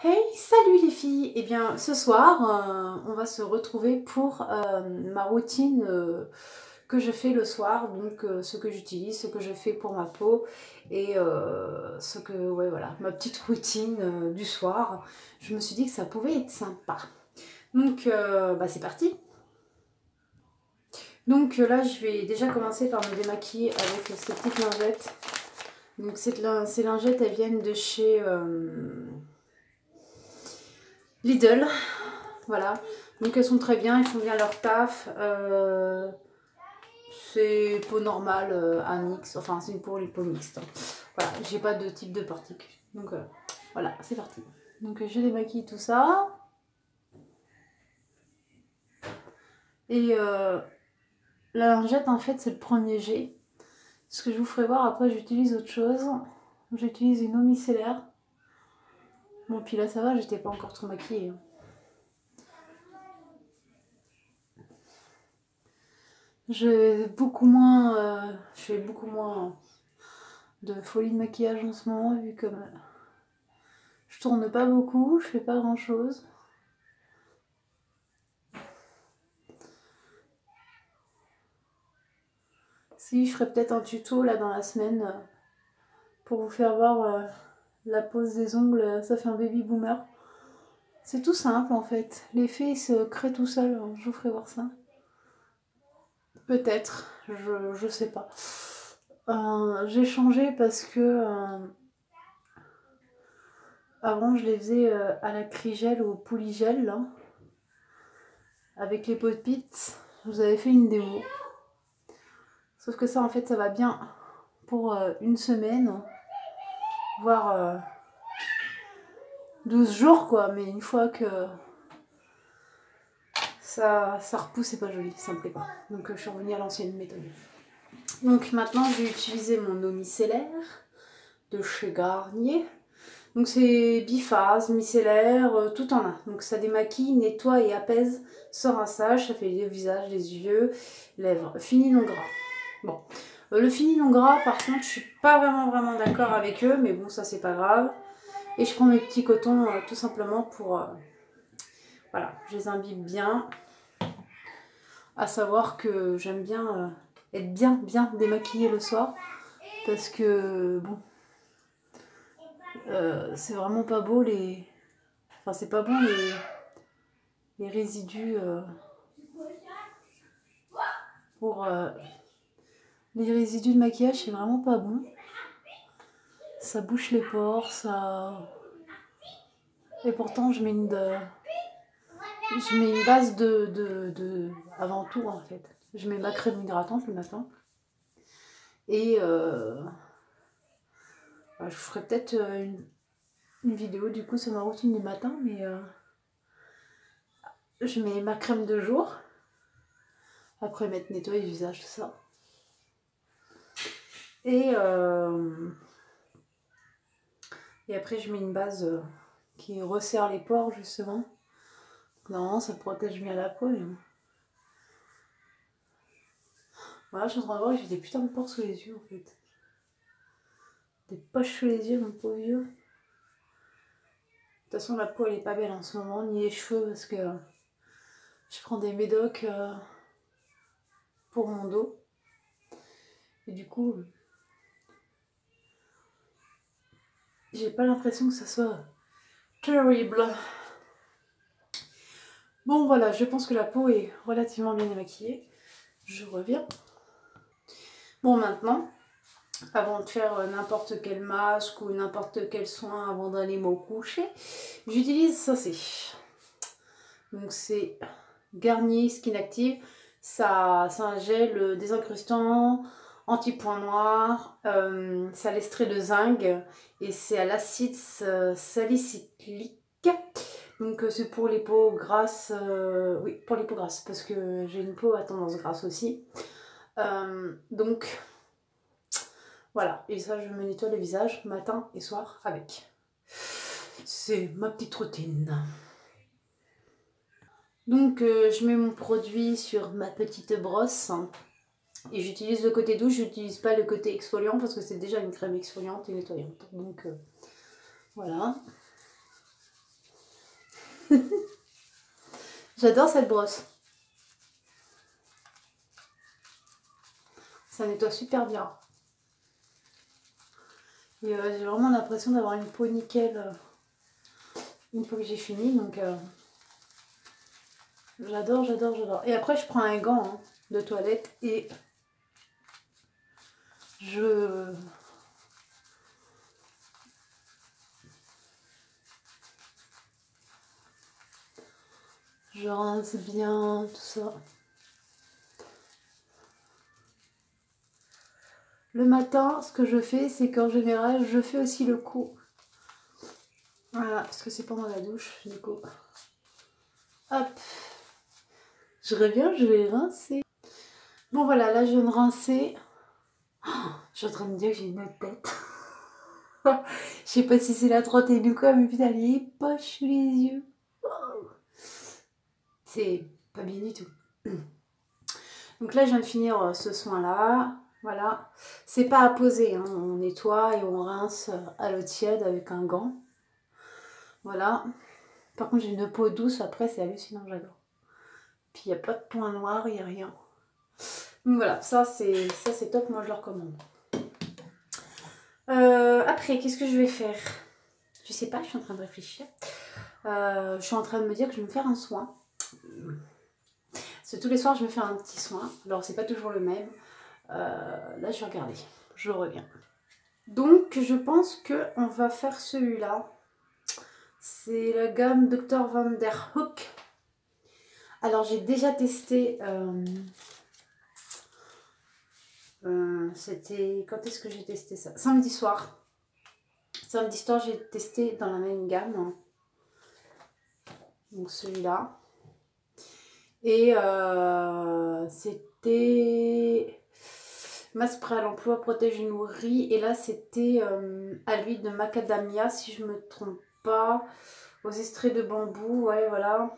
Hey, salut les filles! Eh bien, ce soir, on va se retrouver pour ma routine que je fais le soir, donc ce que j'utilise, ce que je fais pour ma peau et ouais, voilà, ma petite routine du soir. Je me suis dit que ça pouvait être sympa. Donc, c'est parti! Donc là, je vais déjà commencer par me démaquiller avec ces petites lingettes. Donc, ces lingettes, elles viennent de chez Lidl. Voilà, donc elles sont très bien, elles font bien leur taf. C'est peau normale, un mix, enfin c'est une peau mixte. Voilà, j'ai pas de type de particules. Donc voilà, c'est parti. Donc je démaquille tout ça. Et la lingette en fait c'est le premier jet. Ce que je vous ferai voir, après j'utilise autre chose. J'utilise une eau micellaire. Bon puis là ça va, j'étais pas encore trop maquillée. Je fais beaucoup moins de folie de maquillage en ce moment, vu que je tourne pas beaucoup, je fais pas grand chose. Si, je ferai peut-être un tuto là dans la semaine pour vous faire voir la pose des ongles, ça fait un baby boomer. C'est tout simple en fait, l'effet se crée tout seul, je vous ferai voir ça. Peut-être, je sais pas. J'ai changé parce que avant je les faisais à la Crigel ou au Pouligel là, avec les Pop-It. Je vous avais fait une démo. Sauf que ça en fait ça va bien pour une semaine, voire 12 jours quoi, mais une fois que ça repousse, c'est pas joli, ça me plaît pas. Donc je suis revenue à l'ancienne méthode. Donc maintenant je vais utiliser mon eau micellaire de chez Garnier. Donc c'est biphase, micellaire, tout en un. Donc ça démaquille, nettoie et apaise sans rinçage. Ça fait le visage, les yeux, lèvres. Fini non gras. Bon, le fini non gras par contre je suis pas vraiment d'accord avec eux, mais bon ça c'est pas grave. Et je prends mes petits cotons tout simplement pour... voilà, je les imbibe bien. À savoir que j'aime bien être bien démaquillée le soir. Parce que, bon, c'est vraiment pas beau les... Enfin, c'est pas bon les résidus pour... les résidus de maquillage, c'est vraiment pas bon. Ça bouche les pores, ça... Et pourtant, je mets une base avant tout, en fait. Je mets ma crème hydratante le matin. Et je vous ferai peut-être une vidéo du coup sur ma routine du matin, mais je mets ma crème de jour. Après mettre nettoyer le visage, tout ça. Et après je mets une base qui resserre les pores justement. Normalement ça protège bien la peau. Mais... voilà, je suis en train de voir que j'ai des putains de pores sous les yeux en fait. Des poches sous les yeux, mon pauvre vieux. De toute façon la peau elle est pas belle en ce moment, ni les cheveux parce que je prends des médocs pour mon dos. Et du coup, j'ai pas l'impression que ça soit terrible. Bon voilà, je pense que la peau est relativement bien démaquillée. Je reviens. Bon maintenant, avant de faire n'importe quel masque ou n'importe quel soin avant d'aller me coucher, j'utilise ça c'est. Donc c'est Garnier Skin Active. Ça, c'est un gel désincrustant, anti-point noir, ça a l'extrait de zinc et c'est à l'acide salicylique. Donc c'est pour les peaux grasses, oui pour les peaux grasses parce que j'ai une peau à tendance grasse aussi. Donc voilà, et ça je me nettoie le visage matin et soir avec. C'est ma petite routine. Donc je mets mon produit sur ma petite brosse et j'utilise le côté douce, j'utilise pas le côté exfoliant parce que c'est déjà une crème exfoliante et nettoyante. Donc voilà. J'adore cette brosse. Ça nettoie super bien. Et j'ai vraiment l'impression d'avoir une peau nickel une fois que j'ai fini. Donc j'adore, j'adore, j'adore. Et après je prends un gant hein, de toilette et je rince bien tout ça. Le matin, ce que je fais, c'est qu'en général, je fais aussi le cou. Voilà, parce que c'est pendant la douche, du coup. Hop. Je reviens, je vais rincer. Bon voilà, là je viens de rincer. Oh, je suis en train de me dire que j'ai une autre tête. Je sais pas si c'est la trentaine ou quoi, mais putain, elle est poche sous les yeux. Oh. C'est pas bien du tout. Donc là, je viens de finir ce soin-là. Voilà. C'est pas à poser, hein. On nettoie et on rince à l'eau tiède avec un gant. Voilà. Par contre, j'ai une peau douce après, c'est hallucinant, j'adore. Puis il n'y a pas de points noirs, il n'y a rien. Donc voilà, ça c'est top, moi je le recommande. Après, qu'est-ce que je vais faire? Je sais pas, je suis en train de réfléchir. Je suis en train de me dire que je vais me faire un soin. Parce que tous les soirs, je me fais un petit soin. Alors, c'est pas toujours le même. Là, je vais regarder. Je reviens. Donc, je pense qu'on va faire celui-là. C'est la gamme Dr. Van der Hoek. Alors, j'ai déjà testé... c'était... Quand est-ce que j'ai testé ça? Samedi soir. Samedi soir, j'ai testé dans la même gamme. Donc, celui-là. Et c'était masque prêt à l'emploi, protège et nourrit. Et là, c'était à l'huile de macadamia, si je me trompe pas. Aux extraits de bambou, ouais, voilà.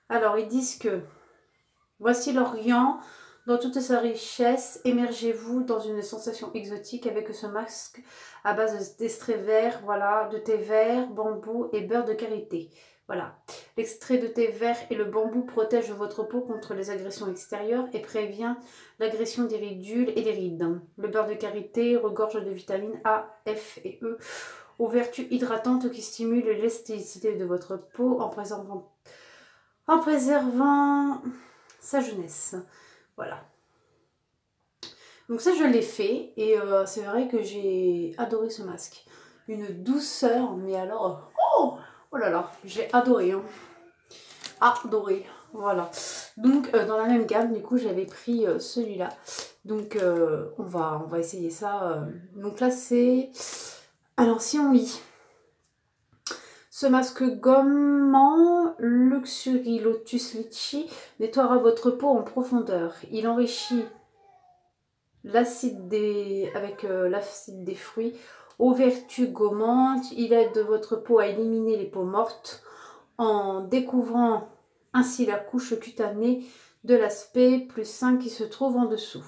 Alors, ils disent que voici l'Orient dans toute sa richesse. Émergez-vous dans une sensation exotique avec ce masque à base d'extraits verts, voilà, de thé vert, bambou et beurre de karité. Voilà. L'extrait de thé vert et le bambou protège votre peau contre les agressions extérieures et prévient l'agression des ridules et des rides. Le beurre de karité regorge de vitamines A, F et E aux vertus hydratantes qui stimulent l'élasticité de votre peau en préservant sa jeunesse. Voilà. Donc ça, je l'ai fait et c'est vrai que j'ai adoré ce masque. Une douceur, mais alors... Oh là là, j'ai adoré. Hein. Adoré. Voilà. Donc, dans la même gamme, du coup, j'avais pris celui-là. Donc, on va essayer ça. Donc là, c'est... Alors, si on lit... Ce masque gommant Luxury Lotus Litchi nettoiera votre peau en profondeur. Il enrichit l'acide avec l'acide des fruits aux vertus gommantes. Il aide votre peau à éliminer les peaux mortes en découvrant ainsi la couche cutanée de l'aspect plus sain qui se trouve en dessous.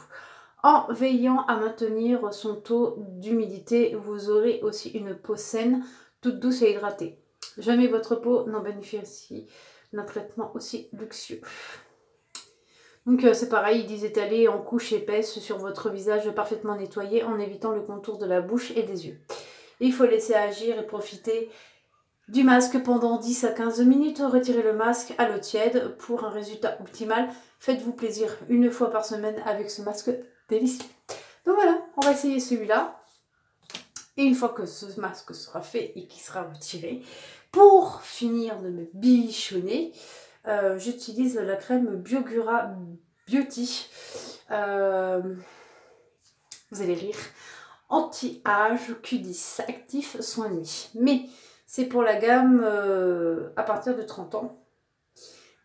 En veillant à maintenir son taux d'humidité, vous aurez aussi une peau saine, toute douce et hydratée. Jamais votre peau n'en bénéficie d'un traitement aussi luxueux. Donc c'est pareil, ils disent étaler en couche épaisse sur votre visage parfaitement nettoyé en évitant le contour de la bouche et des yeux. Il faut laisser agir et profiter du masque pendant 10 à 15 minutes. Retirez le masque à l'eau tiède pour un résultat optimal. Faites-vous plaisir une fois par semaine avec ce masque délicieux. Donc voilà, on va essayer celui-là. Et une fois que ce masque sera fait et qu'il sera retiré, pour finir de me bichonner, j'utilise la crème Biogura Beauty. Vous allez rire. Anti-âge Q10 actif soin nuit. Mais c'est pour la gamme à partir de 30 ans.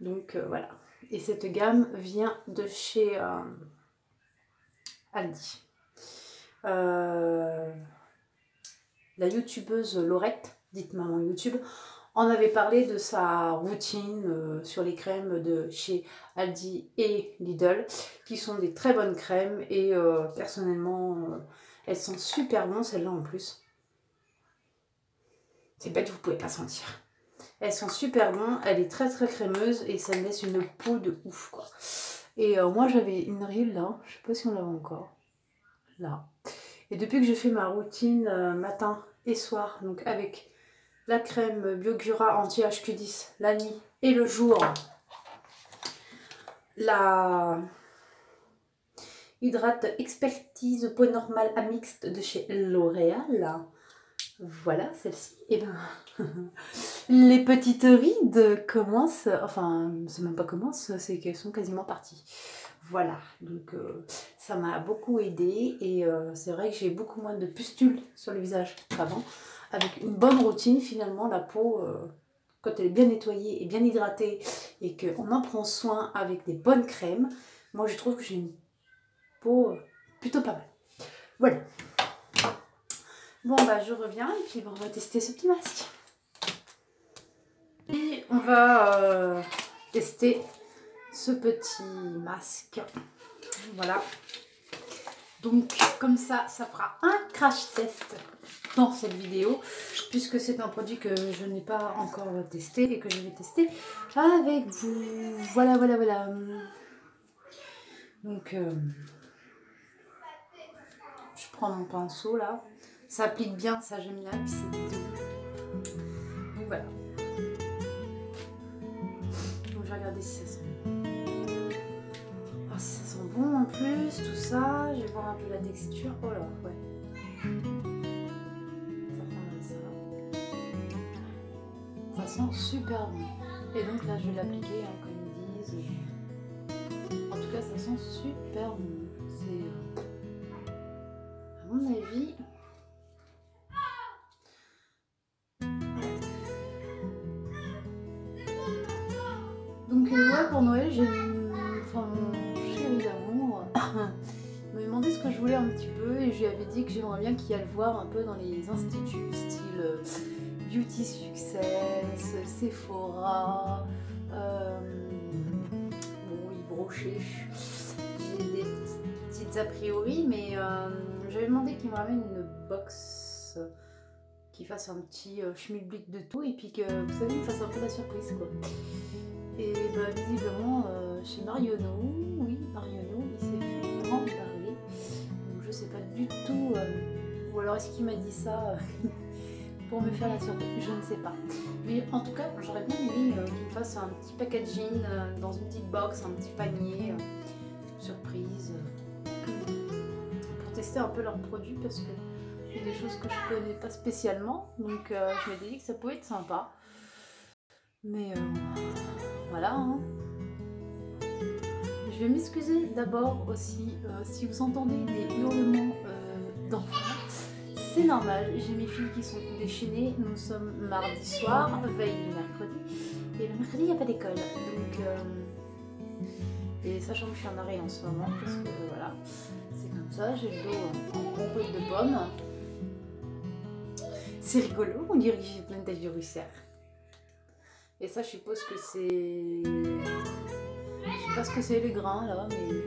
Donc voilà. Et cette gamme vient de chez Aldi. La youtubeuse Laurette, dite Maman YouTube, en avait parlé de sa routine sur les crèmes de chez Aldi et Lidl, qui sont des très bonnes crèmes et personnellement, elles sont super bonnes, celles-là en plus. C'est bête, vous pouvez pas sentir. Elles sont super bonnes, elle est très très crémeuse et ça me laisse une peau de ouf quoi. Et moi j'avais une rille là, je sais pas si on l'avait encore, là. Et depuis que je fais ma routine matin et soir, donc avec la crème Biogura anti-HQ10 la nuit et le jour, la Hydrate Expertise Peau Normale à Mixte de chez L'Oréal. Voilà, celle-ci. Et ben, les petites rides commencent, enfin, c'est même pas commencent, c'est qu'elles sont quasiment parties. Voilà, donc ça m'a beaucoup aidé et c'est vrai que j'ai beaucoup moins de pustules sur le visage qu'avant. Avec une bonne routine, finalement, la peau, quand elle est bien nettoyée et bien hydratée et qu'on en prend soin avec des bonnes crèmes, moi je trouve que j'ai une peau plutôt pas mal. Voilà. Bon bah je reviens et puis on va tester ce petit masque. Et on va tester ce petit masque. Voilà. Donc comme ça fera un crash test dans cette vidéo, puisque c'est un produit que je n'ai pas encore testé et que je vais tester avec vous. Voilà, voilà, voilà. Donc je prends mon pinceau là. Ça applique bien, ça j'aime bien, puis c'est doux. Donc voilà. Donc je vais regarder si ça sent bon. Oh, si ça sent bon en plus, tout ça. Je vais voir un peu la texture. Oh là, ouais. Ça prendrait ça. Ça sent super bon. Et donc là je vais l'appliquer, hein, comme ils disent. En tout cas ça sent super bon. C'est à mon avis. Donc ouais, pour Noël, j'ai mon chéri d'amour il m'a demandé ce que je voulais un petit peu et je lui avais dit que j'aimerais bien qu'il aille le voir un peu dans les instituts style Beauty Success, Sephora, bon, Yves Rocher. J'ai des petites a priori, mais j'avais demandé qu'il me ramène une box qui fasse un petit schmilblick de tout et puis que vous savez, il me fasse un peu la surprise quoi. Et bah, visiblement chez Marionneau, oui Marionneau, il s'est fait en parler. Donc je sais pas du tout, ou alors est-ce qu'il m'a dit ça pour me faire la surprise, je ne sais pas. Mais en tout cas, j'aurais bien aimé qu'il me fasse un petit packaging dans une petite box, un petit panier, surprise, pour tester un peu leurs produits parce que il y a des choses que je connais pas spécialement. Donc je m'étais dit que ça pouvait être sympa. Mais voilà. Hein. Je vais m'excuser d'abord aussi si vous entendez des hurlements d'enfants. C'est normal, j'ai mes filles qui sont déchaînées. Nous sommes mardi soir, veille du mercredi. Et le mercredi, il n'y a pas d'école. Donc, et sachant que je suis en arrêt en ce moment, parce que voilà, c'est comme ça, j'ai le dos en compote de pommes. C'est rigolo, on dirait que j'ai plein d'avirussaires. Et ça, je suppose que c'est... Je sais pas ce que c'est les grains là, mais...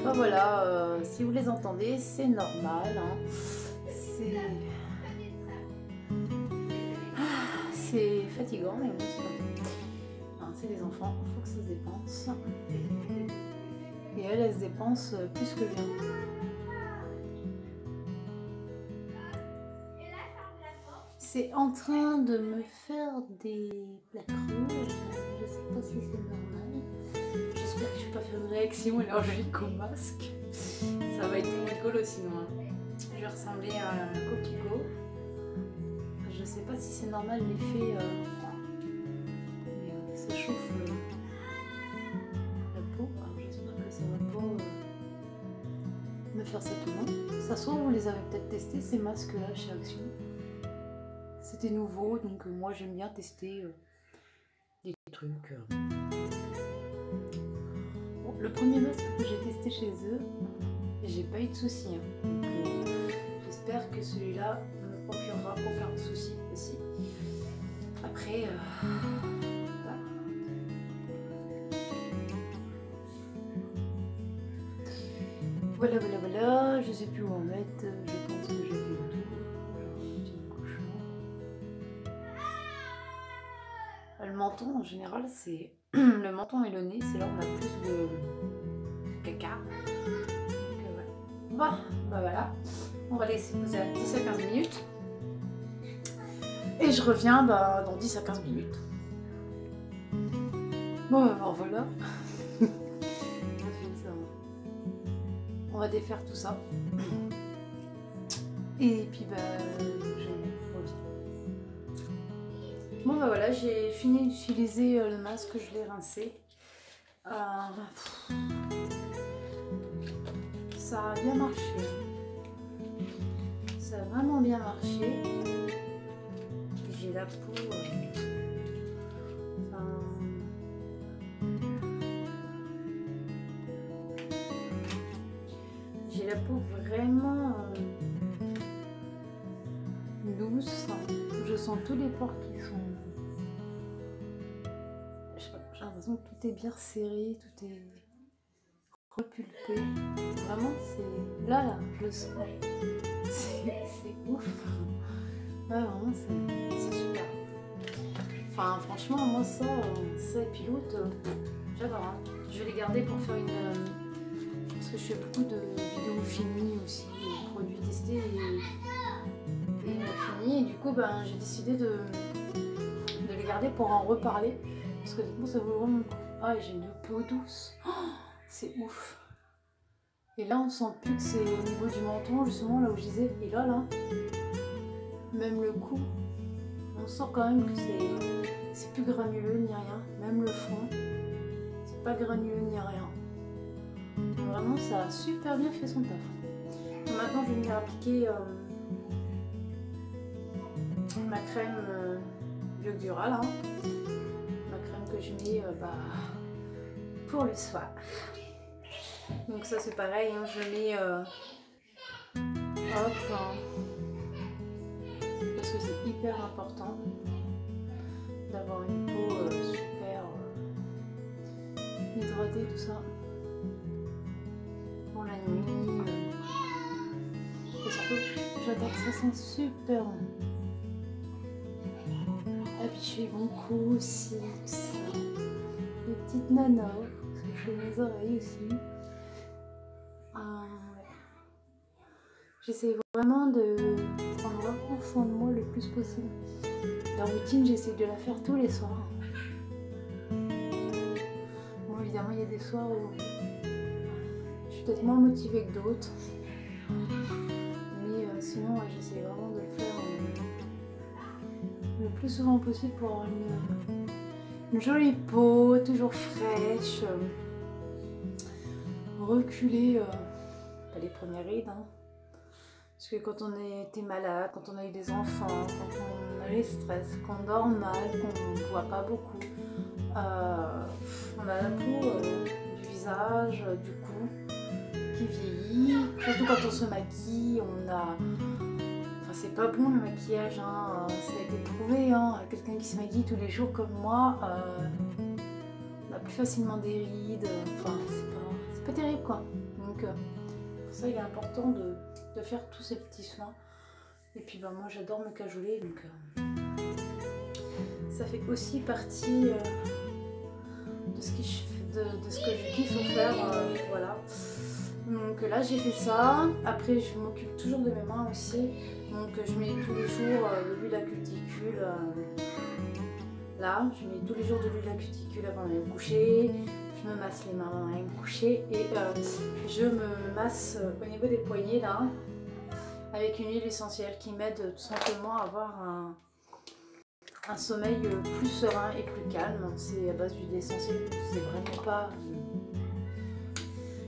Enfin voilà, si vous les entendez, c'est normal. Hein. C'est fatigant, mais bon, c'est pas hein, c'est les enfants, il faut que ça se dépense. Et elle se dépense plus que bien. C'est en train de me faire des plaques rouges. Je sais pas si c'est normal. J'espère que je vais pas faire une réaction allergique au masque. Ça va être rigolo sinon. Je vais ressembler à un coquelicot. Je sais pas si c'est normal l'effet. Mais ça chauffe la peau. Alors j'espère que ça va pas me faire ça tout le monde. Ça se trouve, vous les avez peut-être testés ces masques là chez Action. C'était nouveau, donc moi j'aime bien tester des trucs. Bon, le premier masque que j'ai testé chez eux, j'ai pas eu de soucis. Hein. J'espère que celui-là ne me procurera aucun souci aussi. Après, voilà. Voilà, je sais plus où en mettre. Je pense que j'ai fait le tour. menton en général, c'est le menton et le nez, c'est là où on a plus de caca. Donc voilà. Bah voilà, on va laisser poser à 10 à 15 minutes. Et je reviens dans 10 à 15 minutes. Bon, alors voilà. On va défaire tout ça. Et puis je reviens. Bon bah voilà, j'ai fini d'utiliser le masque, je l'ai rincé. Ça a bien marché. Ça a vraiment bien marché. J'ai la peau... j'ai la peau vraiment douce. Je sens tous les pores qui sont... J'ai l'impression que tout est bien serré, tout est repulpé. Vraiment, c'est... Là, je le sens. C'est ouf. Ouais, vraiment, c'est super. Enfin, franchement, moi, ça et puis l'autre, j'adore. Hein. Je vais les garder pour faire une... parce que je fais beaucoup de vidéos finies aussi, de produits testés et finis. Et du coup, j'ai décidé de les garder pour en reparler. Parce que du coup, ça vaut vraiment le coup. Ah, et j'ai une peau douce. Oh, c'est ouf. Et là, on sent plus que c'est au niveau du menton, justement, là où je disais. Et là, même le cou, on sent quand même que c'est plus granuleux ni rien. Même le front, c'est pas granuleux ni rien. Donc vraiment, ça a super bien fait son taf. Donc maintenant, je vais venir appliquer ma crème Biodural, hein. Ma crème que je mets pour le soir. Donc ça c'est pareil, hein, je mets parce que c'est hyper important d'avoir une peau super hydratée, tout ça pour la nuit. Et surtout, j'adore, ça sent super bon. Et puis je fais mon cou aussi, tout ça. Les petites nanas, je fais mes oreilles aussi. J'essaie vraiment de prendre vraiment soin de moi le plus possible. La routine, j'essaie de la faire tous les soirs. Bon, évidemment, il y a des soirs où je suis peut-être moins motivée que d'autres. Mais sinon, j'essaie vraiment de le faire le plus souvent possible pour avoir une jolie peau, toujours fraîche, reculer pas les premières rides. Hein. Parce que quand on était malade, quand on a eu des enfants, quand on a les stress, qu'on dort mal, qu'on ne voit pas beaucoup, on a la peau du visage, du cou qui vieillit. Surtout quand on se maquille, on a... Enfin, c'est pas bon le maquillage, hein. Ça a été prouvé. Hein. Quelqu'un qui se maquille tous les jours comme moi, on a plus facilement des rides. Enfin, c'est pas terrible quoi. Donc, pour ça, il est important de faire tous ces petits soins. Et puis moi j'adore me cajoler, donc ça fait aussi partie de ce que je kiffe faire, voilà. Donc là j'ai fait ça. Après je m'occupe toujours de mes mains aussi, donc je mets tous les jours de l'huile à cuticule. Là je mets tous les jours de l'huile à cuticule avant d'aller me coucher. Je me masse les mains avant d'aller me coucher et je me masse au niveau des poignets là avec une huile essentielle qui m'aide tout simplement à avoir un sommeil plus serein et plus calme. C'est à base d'huile essentielle, c'est vraiment pas...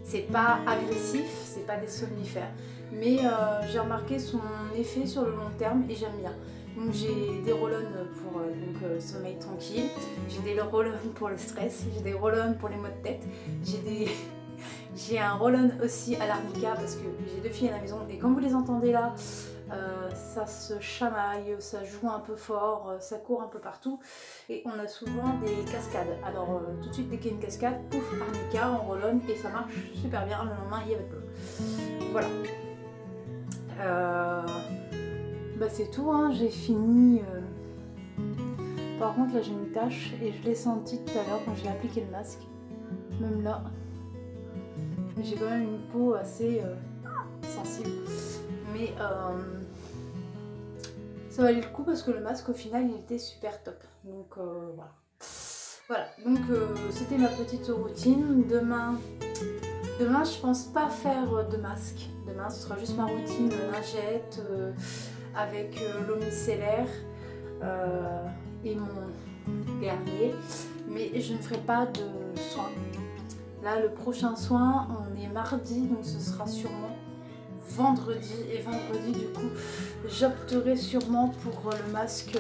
c'est pas agressif, c'est pas des somnifères. Mais j'ai remarqué son effet sur le long terme et j'aime bien. Donc j'ai des roll-on pour sommeil tranquille, j'ai des roll-on pour le stress, j'ai des roll-on pour les maux de tête, j'ai un roll-on aussi à l'arnica parce que j'ai 2 filles à la maison et comme vous les entendez là, ça se chamaille, ça joue un peu fort, ça court un peu partout et on a souvent des cascades. Alors tout de suite dès qu'il y a une cascade, pouf, arnica, on roll-on et ça marche super bien. Le lendemain il y avait peu. Voilà. C'est tout, hein. J'ai fini par contre là j'ai une tache et je l'ai senti tout à l'heure quand j'ai appliqué le masque. Même là. Mais j'ai quand même une peau assez sensible. Mais ça valait le coup parce que le masque au final il était super top. Donc voilà. Voilà, donc c'était ma petite routine. Demain je pense pas faire de masque. Demain ce sera juste ma routine lingette avec l'eau micellaire et mon Garnier. Mais je ne ferai pas de soins. Là le prochain soin on est mardi, donc ce sera sûrement vendredi. Et vendredi du coup j'opterai sûrement pour le masque,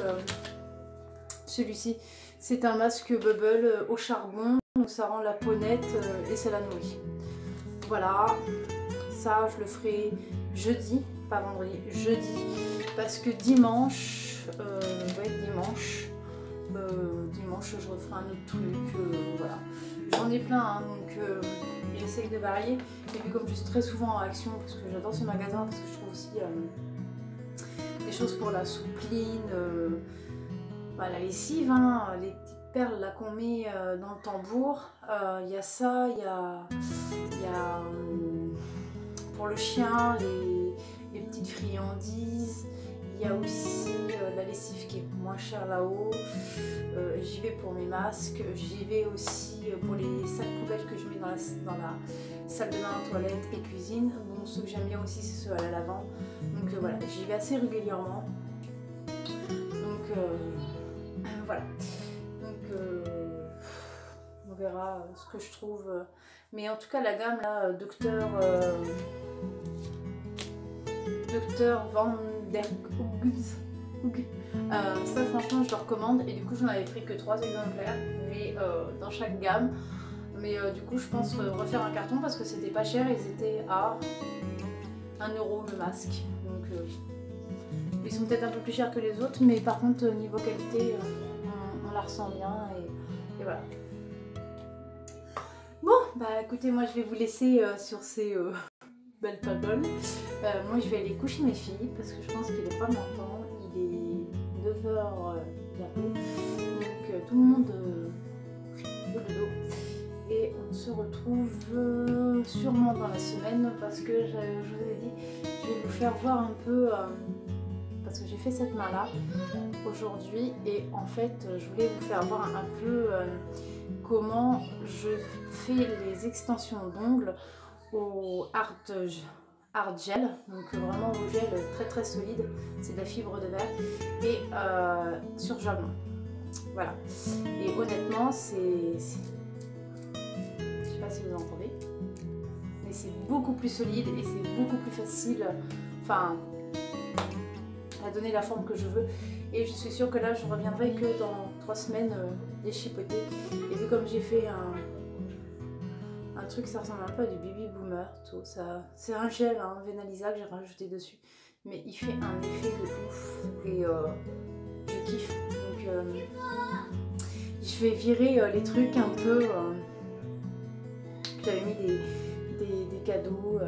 celui-ci. C'est un masque bubble au charbon, donc ça rend la peau nette et ça la nourrit. Voilà, ça je le ferai jeudi, pas vendredi, jeudi, parce que dimanche, dimanche je referai un autre truc, voilà. J'en ai plein, hein, donc j'essaye de varier. Et puis comme je suis très souvent en Action, parce que j'adore ce magasin, parce que je trouve aussi des choses pour la soupline, la lessive, hein, les petites perles là qu'on met dans le tambour, il y a ça, il y a pour le chien les petites friandises, il y a aussi la lessive qui est moins chère là-haut, j'y vais pour mes masques, j'y vais aussi pour les sacs poubelles que je mets dans la salle de bain, toilette et cuisine. Donc ceux que j'aime bien aussi c'est ceux à la lavande, donc voilà, j'y vais assez régulièrement. Donc voilà, donc on verra ce que je trouve, mais en tout cas la gamme là, Docteur Van der Hoek, ça franchement je le recommande, et du coup j'en avais pris que 3 exemplaires, mais dans chaque gamme, mais du coup je pense refaire un carton parce que c'était pas cher, ils étaient à 1 € le masque, donc ils sont peut-être un peu plus chers que les autres, mais par contre niveau qualité on la ressent bien, et voilà. Bon bah écoutez, moi je vais vous laisser sur ces belles paroles. Moi je vais aller coucher mes filles parce que je pense qu'il est pas longtemps, il est 9 h bientôt, donc tout le monde au dodo, et on se retrouve sûrement dans la semaine parce que je vous ai dit, je vais vous faire voir un peu, parce que j'ai fait cette main là aujourd'hui, et en fait je voulais vous faire voir un peu comment je fais les extensions d'ongles au hard gel, donc vraiment au gel très très solide, c'est de la fibre de verre, et sur jalon. Voilà, et honnêtement c'est, je sais pas si vous entendez, mais c'est beaucoup plus solide et c'est beaucoup plus facile, enfin à donner la forme que je veux, et je suis sûre que là je reviendrai que dans 3 semaines déchipoté. Et vu comme j'ai fait un truc, ça ressemble un peu à du Baby Boomer, tout ça, c'est un gel vénalisable que j'ai rajouté dessus, mais il fait un effet de ouf et je kiffe. Donc je vais virer les trucs un peu, j'avais mis des cadeaux,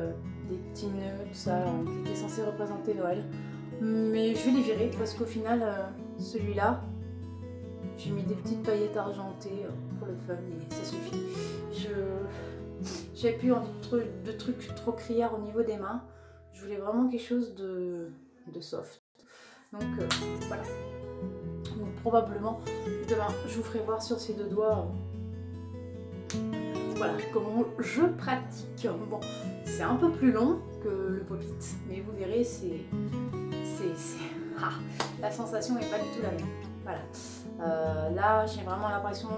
des petits nœuds, tout ça, qui étaient censés représenter Noël, mais je vais les virer parce qu'au final celui-là j'ai mis des petites paillettes argentées pour le fun et ça suffit. J'avais plus envie de trucs trop criards au niveau des mains. Je voulais vraiment quelque chose de soft. Donc voilà. Donc probablement demain je vous ferai voir sur ces 2 doigts voilà comment je pratique. Bon, c'est un peu plus long que le pop-it, mais vous verrez, la sensation n'est pas du tout la même. Voilà. Là j'ai vraiment l'impression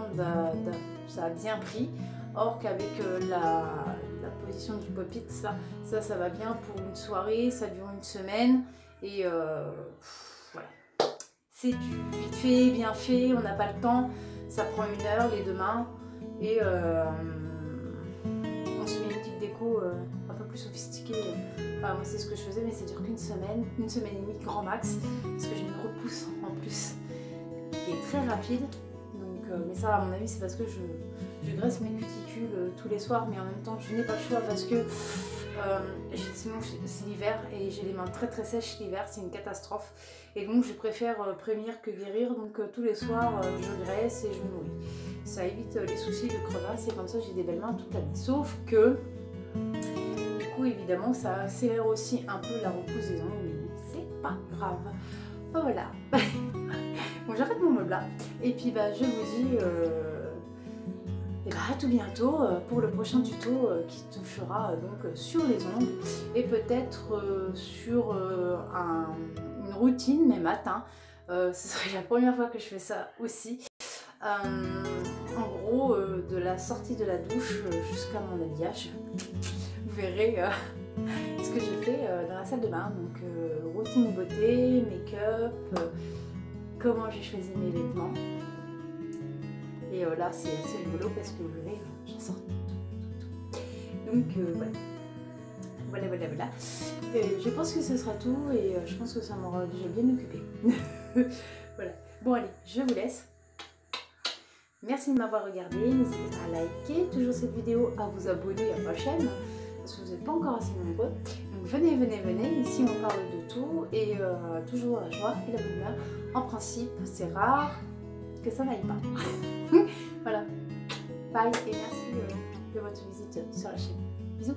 ça a bien pris, or qu'avec la position du pop-it, ça va bien pour une soirée, ça dure une semaine, et voilà, c'est du vite fait, bien fait, on n'a pas le temps, ça prend 1 heure les 2 mains, et on se met une petite déco un peu plus sophistiquée. Enfin, moi c'est ce que je faisais, mais ça dure qu'une semaine et demie grand max, parce que j'ai une repousse en plus qui est très rapide. Donc, mais ça à mon avis c'est parce que je graisse mes cuticules tous les soirs, mais en même temps je n'ai pas le choix parce que Sinon c'est l'hiver et j'ai les mains très sèches l'hiver, c'est une catastrophe. Et donc je préfère prévenir que guérir, donc tous les soirs je graisse et je me nourris. Ça évite les soucis de crevasse et comme ça j'ai des belles mains toute l'année. Sauf que, du coup évidemment ça accélère aussi un peu la repousse des ongles, mais c'est pas grave. Voilà. Bon, j'arrête mon meuble là. Et puis bah je vous dis et bah, à tout bientôt pour le prochain tuto qui touchera donc sur les ongles et peut-être sur une routine mes matins. Ce serait la première fois que je fais ça aussi. En gros, de la sortie de la douche jusqu'à mon habillage. Vous verrez ce que j'ai fait dans la salle de bain. Donc routine beauté, make-up, comment j'ai choisi mes vêtements. Et là c'est assez rigolo parce que vous verrez, j'en sors tout. Donc voilà. Je pense que ce sera tout et je pense que ça m'aura déjà bien occupé. Voilà. Bon allez, je vous laisse. Merci de m'avoir regardé. N'hésitez pas à liker toujours cette vidéo, à vous abonner à ma chaîne parce que vous n'êtes pas encore assez nombreux. Donc venez. Ici on parle de tout et toujours dans la joie et la bonne humeur. En principe, c'est rare que ça n'aille pas. Voilà. Bye et merci de votre visite sur la chaîne. Bisous.